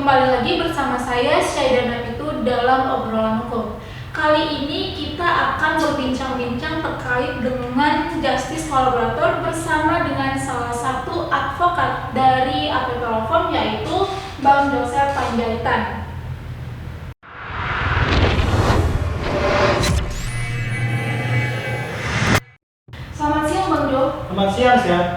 Kembali lagi bersama saya Syaidana itu dalam obrolan hukum. Kali ini kita akan berbincang-bincang terkait dengan justice collaborator bersama dengan salah satu advokat dari APP Law Firm, yaitu Bang Joseph Panjaitan. Selamat siang Bang Jo. Selamat siang, Siang.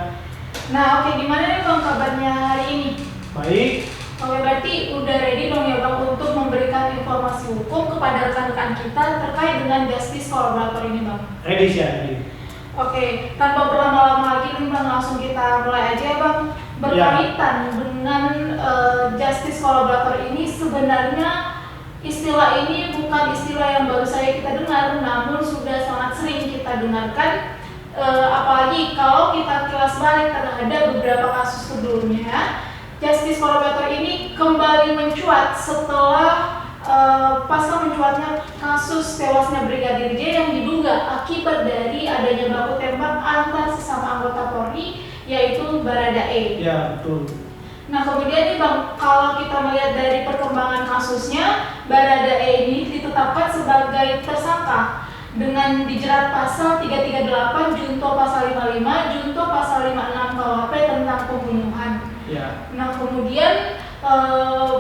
Nah, oke, gimana nih Bang kabarnya hari ini? Baik. Oke, berarti udah ready dong ya Bang untuk memberikan informasi hukum kepada rekan-rekan kita terkait dengan justice collaborator ini Bang? Ready, Siang. Ready. Oke, tanpa berlama-lama lagi nih Bang, langsung kita mulai aja ya Bang. Berkaitan dengan justice collaborator ini, sebenarnya istilah ini bukan istilah yang baru saja kita dengar, namun sudah sangat sering kita dengarkan. Apalagi kalau kita kilas balik terhadap beberapa kasus sebelumnya, justice collaborator ini kembali mencuat setelah pasca mencuatnya kasus tewasnya Brigadir J yang diduga akibat dari adanya baku tembak antar sesama anggota Polri, yaitu Baradae. Ya, betul. Nah, kemudian nih Bang, kalau kita melihat dari perkembangan kasusnya, Baradae ini ditetapkan sebagai tersangka dengan dijerat pasal 338, junto pasal 55, junto pasal 56 KUHP tentang pembunuhan. Ya. Nah, kemudian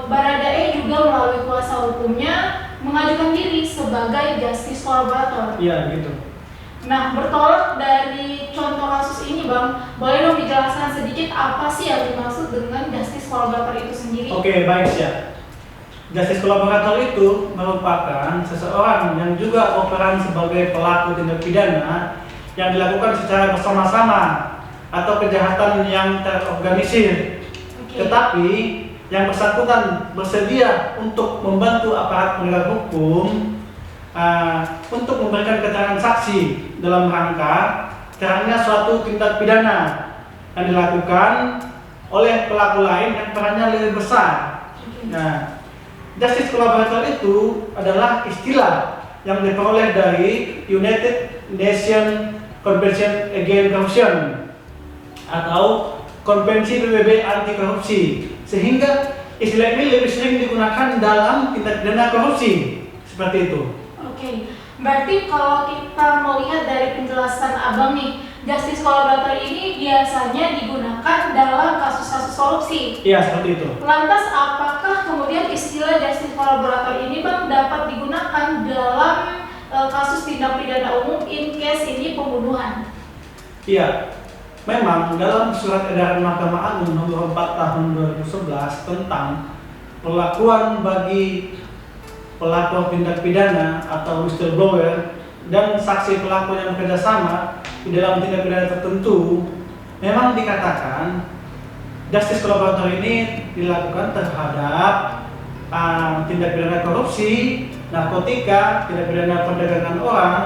Baradae juga melalui kuasa hukumnya mengajukan diri sebagai justice collaborator. Iya, gitu. Nah, bertolak dari contoh kasus ini Bang, boleh dong dijelaskan sedikit apa sih yang dimaksud dengan justice collaborator itu sendiri? Oke, baik, Siang. Justice collaborator itu merupakan seseorang yang juga berperan sebagai pelaku tindak pidana yang dilakukan secara bersama-sama atau kejahatan yang terorganisir. Tetapi yang bersangkutan bersedia untuk membantu aparat penegak hukum untuk memberikan keterangan saksi dalam rangka terangnya suatu tindak pidana yang dilakukan oleh pelaku lain yang perannya lebih besar. Nah, justice collaborator itu adalah istilah yang diperoleh dari United Nations Convention Against Corruption atau Konvensi PBB anti korupsi, sehingga istilah ini lebih sering digunakan dalam tindak pidana korupsi seperti itu. Oke, berarti kalau kita melihat dari penjelasan Abang nih, justice collaborator ini biasanya digunakan dalam kasus-kasus korupsi. Iya, seperti itu. Lantas apakah kemudian istilah justice collaborator ini Bang dapat digunakan dalam kasus tindak pidana umum in case ini pembunuhan? Iya. Memang dalam surat edaran Mahkamah Agung nomor 4 tahun 2011 tentang perlakuan bagi pelapor tindak pidana atau whistleblower dan saksi pelaku yang bekerja sama di dalam tindak pidana tertentu, memang dikatakan justice collaborator ini dilakukan terhadap tindak pidana korupsi, narkotika, tindak pidana perdagangan orang,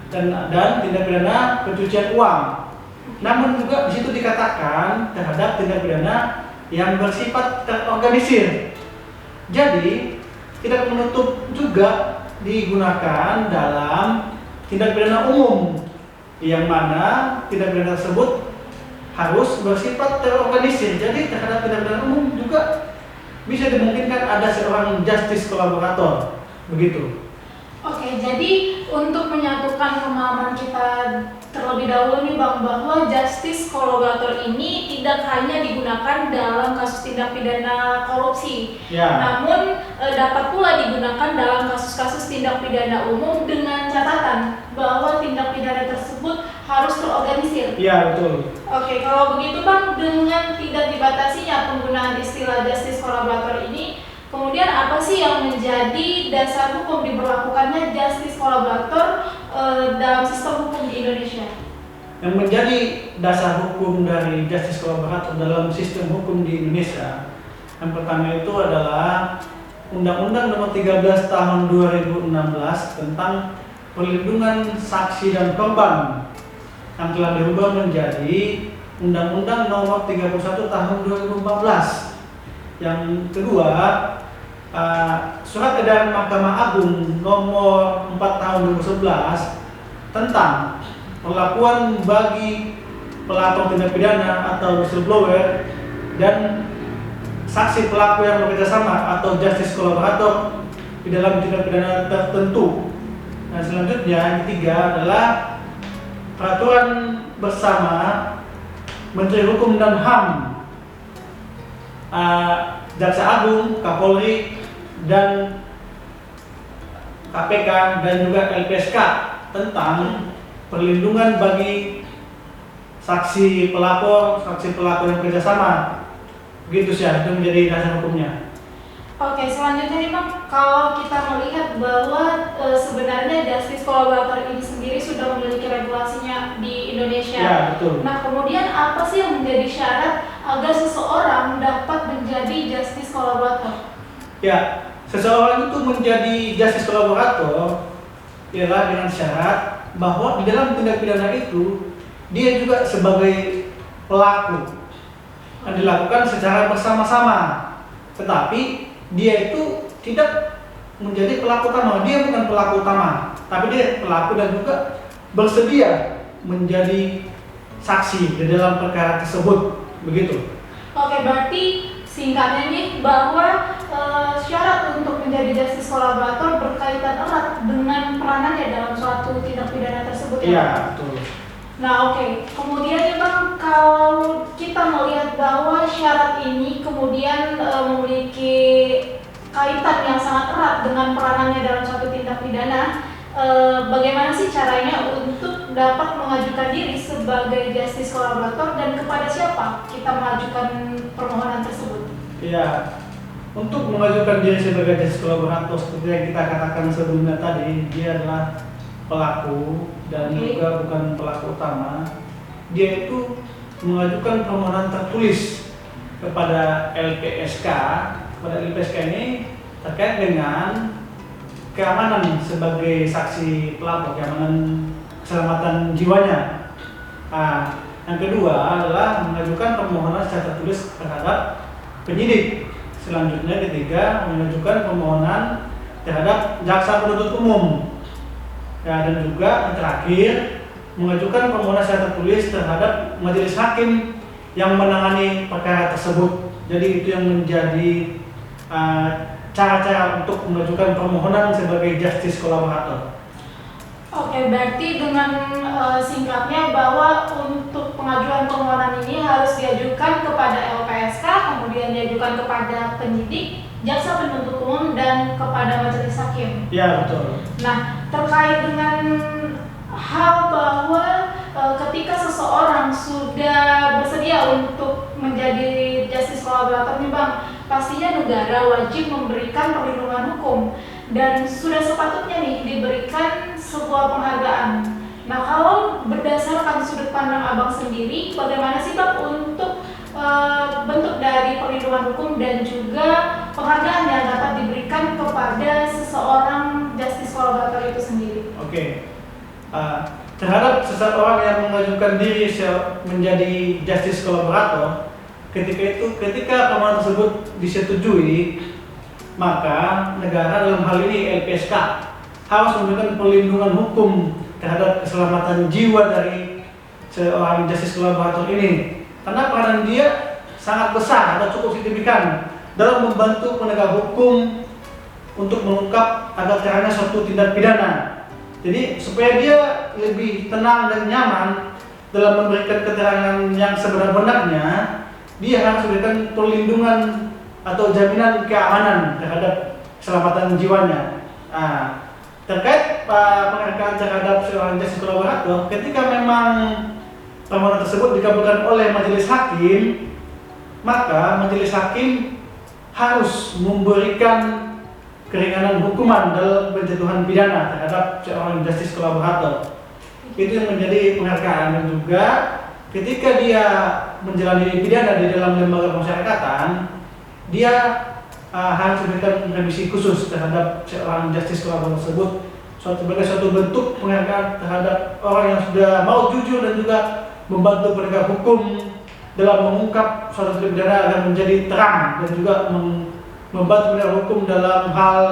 dan tindak pidana pencucian uang. Namun juga di situ dikatakan terhadap tindak pidana yang bersifat terorganisir. Jadi tidak menutup juga digunakan dalam tindak pidana umum, yang mana tindak pidana tersebut harus bersifat terorganisir. Jadi terhadap tindak pidana umum juga bisa dimungkinkan ada seorang justice collaborator, begitu. Oke, jadi untuk menyatukan pemahaman kita terlebih dahulu nih Bang, bahwa justice collaborator ini tidak hanya digunakan dalam kasus tindak pidana korupsi, namun dapat pula digunakan dalam kasus-kasus tindak pidana umum dengan catatan bahwa tindak pidana tersebut harus terorganisir. Iya, betul. Oke, kalau begitu Bang, dengan tidak dibatasinya penggunaan istilah justice collaborator ini, kemudian apa sih yang menjadi dasar hukum diberlakukannya justice collaborator dalam sistem hukum di Indonesia? Yang menjadi dasar hukum dari justice collaborator dalam sistem hukum di Indonesia, yang pertama itu adalah Undang-Undang Nomor 13 Tahun 2016 tentang Perlindungan Saksi dan Korban, yang telah dirubah menjadi Undang-Undang Nomor 31 Tahun 2014. Yang kedua, Surat Edaran Mahkamah Agung Nomor 4 Tahun 2011 tentang perlakuan bagi pelapor tindak pidana atau whistleblower dan saksi pelaku yang bekerja sama atau justice collaborator di dalam tindak pidana tertentu. Nah, selanjutnya yang ketiga adalah peraturan bersama Menteri Hukum dan HAM, Jaksa Agung, Kapolri, dan KPK dan juga LPSK tentang perlindungan bagi saksi pelapor yang kerjasama. Begitu sih, itu menjadi dasar hukumnya. Oke, selanjutnya nih Bang, kalau kita melihat bahwa sebenarnya justice collaborator ini sendiri sudah memiliki regulasinya di Indonesia. Ya, betul. Nah, kemudian apa sih yang menjadi syarat agar seseorang dapat menjadi justice collaborator? Ya, seseorang itu menjadi justice collaborator ialah dengan syarat bahwa di dalam tindak pidana itu dia juga sebagai pelaku yang dilakukan secara bersama-sama, tetapi dia itu tidak menjadi pelaku utama. Dia bukan pelaku utama, tapi dia pelaku dan juga bersedia menjadi saksi di dalam perkara tersebut. Begitu. Oke, berarti singkatnya nih bahwa syarat untuk menjadi justice collaborator berkaitan erat dengan peranannya dalam suatu tindak pidana tersebut. Iya, betul. Nah, oke. Kemudian nih Bang, kalau kita melihat bahwa syarat ini kemudian memiliki kaitan yang sangat erat dengan peranannya dalam suatu tindak pidana, bagaimana sih caranya untuk dapat mengajukan diri sebagai justice collaborator dan kepada siapa kita mengajukan permohonan tersebut? Iya, untuk mengajukan diri sebagai justice collaborator seperti yang kita katakan sebelumnya tadi, dia adalah pelaku dan juga bukan pelaku utama. Dia itu mengajukan permohonan tertulis kepada LPSK. Kepada LPSK ini terkait dengan keamanan sebagai saksi pelapor, keamanan keselamatan jiwanya. Nah, yang kedua adalah mengajukan permohonan secara tertulis terhadap penyidik. Selanjutnya ketiga mengajukan permohonan terhadap jaksa penuntut umum. Ya, dan juga yang terakhir mengajukan permohonan secara tertulis terhadap majelis hakim yang menangani perkara tersebut. Jadi itu yang menjadi cara-cara untuk mengajukan permohonan sebagai justice collaborator. Oke, berarti dengan singkatnya bahwa untuk pengajuan permohonan ini harus diajukan kepada LPSK, kemudian diajukan kepada penyidik, jaksa penuntut umum, dan kepada majelis hakim. Ya, betul. Nah, terkait dengan hal bahwa ketika seseorang sudah bersedia untuk menjadi justice collaborator nih Bang, pastinya negara wajib memberikan perlindungan hukum dan sudah sepatutnya nih diberikan sebuah penghargaan. Nah, kalau berdasarkan sudut pandang Abang sendiri, bagaimana sih Bang untuk bentuk dari perlindungan hukum dan juga penghargaan yang dapat diberikan kepada seseorang justice collaborator itu sendiri? Oke. Terhadap seseorang yang mengajukan diri menjadi justice collaborator, ketika permohonan tersebut disetujui, maka negara dalam hal ini LPSK harus memberikan perlindungan hukum terhadap keselamatan jiwa dari seorang justice collaborator ini, karena peranan dia sangat besar atau cukup signifikan dalam membantu penegak hukum untuk mengungkap agar terangnya suatu tindak pidana. Jadi supaya dia lebih tenang dan nyaman dalam memberikan keterangan yang sebenar-benarnya, dia harus memberikan perlindungan atau jaminan keamanan terhadap keselamatan jiwanya. Nah, terkait penghargaan terhadap seorang justice collaborator, ketika memang permohonan tersebut dikabulkan oleh majelis hakim, maka majelis hakim harus memberikan keringanan hukuman dalam penjatuhan pidana terhadap seorang justice collaborator. Itu yang menjadi penghargaan. Dan juga ketika dia menjalani pidana di dalam lembaga pemasyarakatan, dia harus memberikan revisi khusus terhadap seorang justice collaborator tersebut sebagai suatu bentuk penghargaan terhadap orang yang sudah mau jujur dan juga membantu penegak hukum dalam mengungkap suatu tindak pidana agar menjadi terang, dan juga membantu penegak hukum dalam hal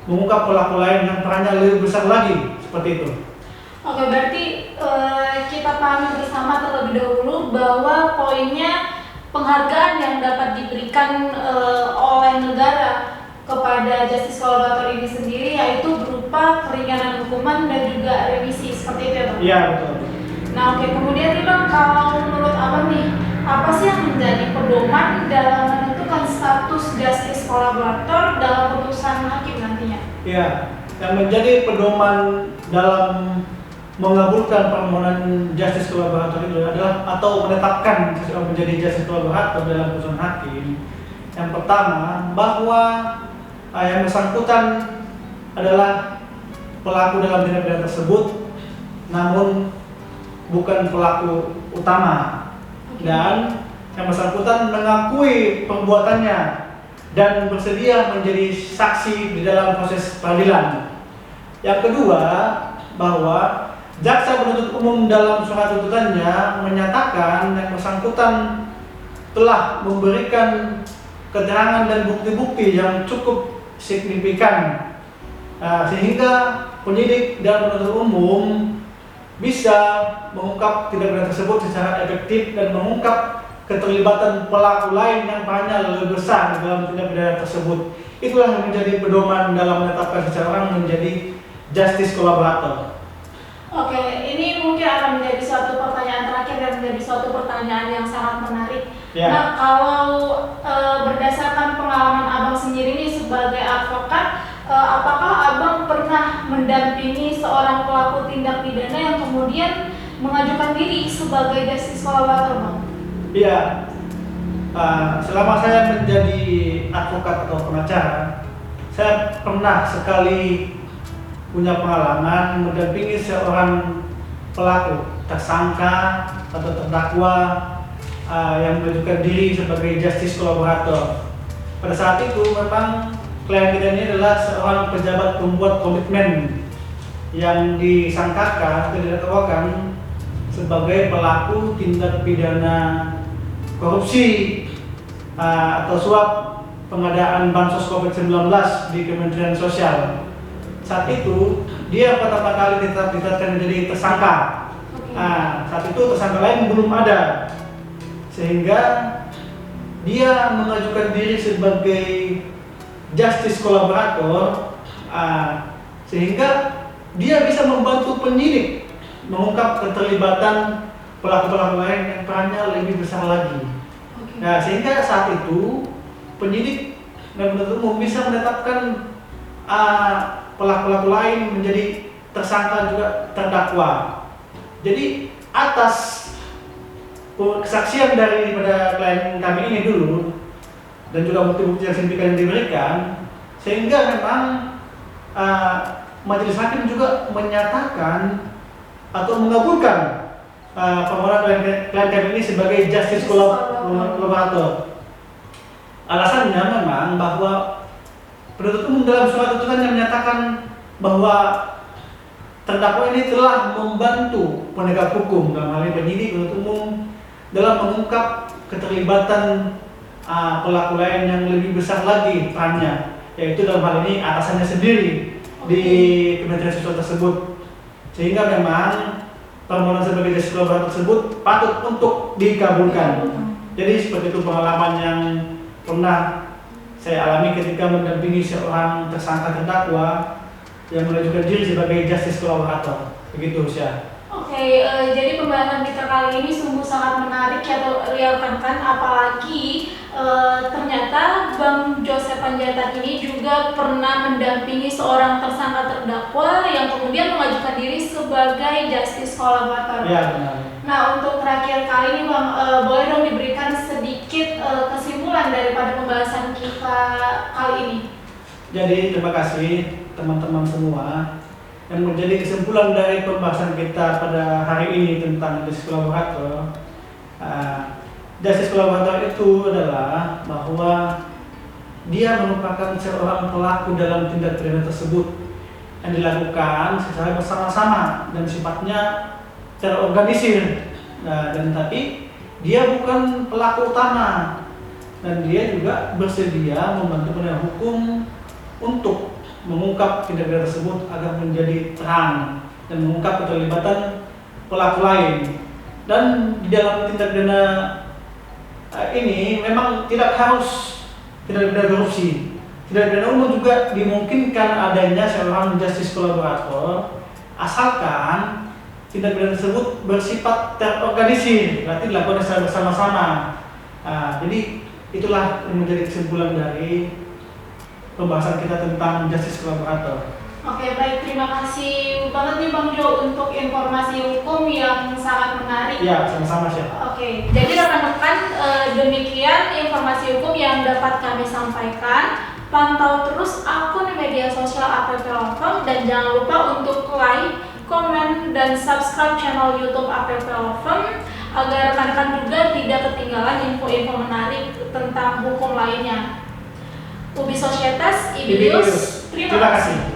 mengungkap pelaku lain yang perannya lebih besar lagi, seperti itu. Oke, berarti kita pahami bersama terlebih dahulu bahwa poinnya penghargaan yang dapat diberikan oleh negara kepada justice kolaborator ini sendiri, yaitu berupa keringanan hukuman dan juga remisi, seperti itu ya Bang? Iya, betul. Nah oke, kemudian nih Bang, kalau menurut Abang nih, apa sih yang menjadi pedoman dalam menentukan status justice kolaborator dalam putusan hakim nantinya? Ya, yang menjadi pedoman dalam mengabulkan permohonan justice kolaborator itu adalah atau menetapkan seseorang menjadi justice kolaborator dalam putusan hakim. Yang pertama, bahwa yang bersangkutan adalah pelaku dalam tindak pidana tersebut, namun bukan pelaku utama, dan yang bersangkutan mengakui perbuatannya dan bersedia menjadi saksi di dalam proses peradilan. Yang kedua, bahwa jaksa penuntut umum dalam surat tuntutannya menyatakan yang bersangkutan telah memberikan keterangan dan bukti-bukti yang cukup signifikan, sehingga penyidik dan penuntut umum bisa mengungkap tindak pidana tersebut secara efektif dan mengungkap keterlibatan pelaku lain yang perannya lebih besar dalam tindak pidana tersebut. Itulah yang menjadi pedoman dalam menetapkan seseorang menjadi justice kolaborator. Oke, ini mungkin akan menjadi suatu pertanyaan terakhir dan menjadi suatu pertanyaan yang sangat menarik. Ya. Nah, kalau berdasarkan pengalaman Abang sendiri nih sebagai advokat, apakah Abang pernah mendampingi seorang pelaku tindak pidana yang kemudian mengajukan diri sebagai justice kolaborator, Bang? Iya. Selama saya menjadi advokat atau pengacara, saya pernah sekali punya pengalaman mendampingi seorang pelaku, tersangka atau terdakwa yang mengajukan diri sebagai justice kolaborator. Pada saat itu memang klien kita ini adalah seorang pejabat pembuat komitmen yang disangkakan atau didakwakan sebagai pelaku tindak pidana korupsi atau suap pengadaan bansos COVID-19 di Kementerian Sosial. Saat itu dia pertama kali ditetapkan menjadi tersangka. Saat itu tersangka lain belum ada, sehingga dia mengajukan diri sebagai justice kolaborator, sehingga dia bisa membantu penyidik mengungkap keterlibatan pelaku-pelaku lain yang perannya lebih besar lagi. Nah, sehingga saat itu penyidik dan penuntut umum bisa menetapkan pelaku-pelaku lain menjadi tersangka juga terdakwa. Jadi atas kesaksian daripada klien kami ini dulu dan juga bukti-bukti yang signifikan yang diberikan, sehingga memang majelis hakim juga menyatakan atau mengabulkan permohonan klien kami ini sebagai justice kolaborator. Alasannya memang bahwa penuntut umum dalam surat tuntutannya menyatakan bahwa terdakwa ini telah membantu penegak hukum, dalam hal ini penyidik, penuntut umum, dalam mengungkap keterlibatan pelaku lain yang lebih besar lagi perannya, yaitu dalam hal ini atasannya sendiri di Kementerian Sosial tersebut. Sehingga memang permohonan sebagai justice kolaborator tersebut patut untuk dikabulkan. Jadi seperti itu pengalaman yang pernah saya alami ketika mendampingi seorang tersangka terdakwa yang mengajukan diri sebagai justice kolaborator. Begitu, Syah. Oke, jadi pembahasan kita kali ini sungguh sangat menarik ya rekan-rekan, apalagi ternyata Bang Joseph Panjaitan ini juga pernah mendampingi seorang tersangka terdakwa yang kemudian mengajukan diri sebagai justice kolaborator. Ya, benar. Nah, untuk terakhir kali ini Bang, boleh dong diberikan sedikit kesimpulan daripada pembahasan kita kali ini. Jadi terima kasih teman-teman semua. Yang menjadi kesimpulan dari pembahasan kita pada hari ini tentang justice kolaborator, justice kolaborator itu adalah bahwa dia merupakan seorang pelaku dalam tindak pidana tersebut yang dilakukan secara bersama-sama dan sifatnya terorganisir, dan tapi dia bukan pelaku utama dan dia juga bersedia membantu penegak hukum untuk mengungkap tindak pidana tersebut agar menjadi terang dan mengungkap keterlibatan pelaku lain. Dan di dalam tindak pidana ini memang tidak harus tidak pidana korupsi. Tidak pidana umum juga dimungkinkan adanya seorang justice kolaborator asalkan tindak pidana tersebut bersifat terorganisir, berarti dilakukan secara bersama-sama. Jadi itulah yang menjadi kesimpulan dari pembahasan kita tentang justice kolaborator. Oke, baik, terima kasih banget nih Bang Jo untuk informasi hukum yang sangat menarik. Ya, sama-sama Chef. Oke, jadi rekan-rekan demikian informasi hukum yang dapat kami sampaikan. Pantau terus akun media sosial APP Law Firm dan jangan lupa untuk like, komen, dan subscribe channel YouTube APP Law Firm agar rekan-rekan juga tidak ketinggalan info-info menarik tentang hukum lainnya. Ubi Societas, Ibius, terima kasih.